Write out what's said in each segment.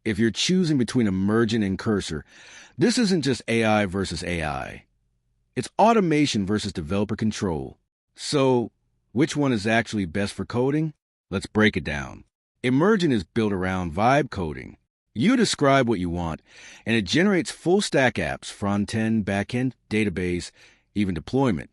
If you're choosing between Emergent and Cursor, this isn't just AI versus AI. It's automation versus developer control. So, which one is actually best for coding? Let's break it down. Emergent is built around vibe coding. You describe what you want, and it generates full-stack apps, front-end, back-end, database, even deployment,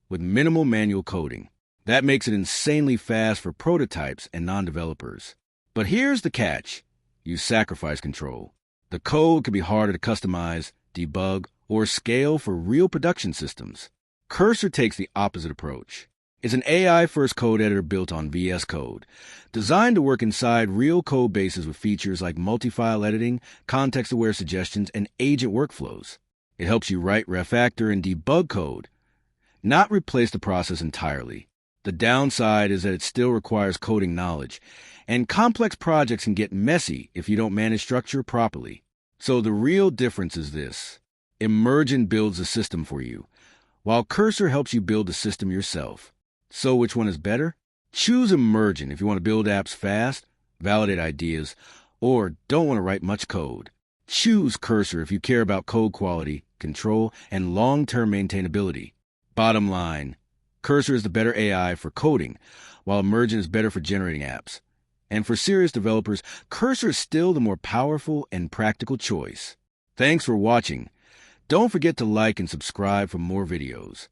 with minimal manual coding. That makes it insanely fast for prototypes and non-developers. But here's the catch. You sacrifice control. The code can be harder to customize, debug, or scale for real production systems. Cursor takes the opposite approach. It's an AI-first code editor built on VS Code, designed to work inside real code bases with features like multi-file editing, context-aware suggestions, and agent workflows. It helps you write, refactor, and debug code, not replace the process entirely. The downside is that it still requires coding knowledge, and complex projects can get messy if you don't manage structure properly. So the real difference is this. Emergent builds a system for you, while Cursor helps you build the system yourself. So which one is better? Choose Emergent if you want to build apps fast, validate ideas, or don't want to write much code. Choose Cursor if you care about code quality, control, and long-term maintainability. Bottom line, Cursor is the better AI for coding, while Emergent is better for generating apps. And for serious developers, Cursor is still the more powerful and practical choice. Thanks for watching. Don't forget to like and subscribe for more videos.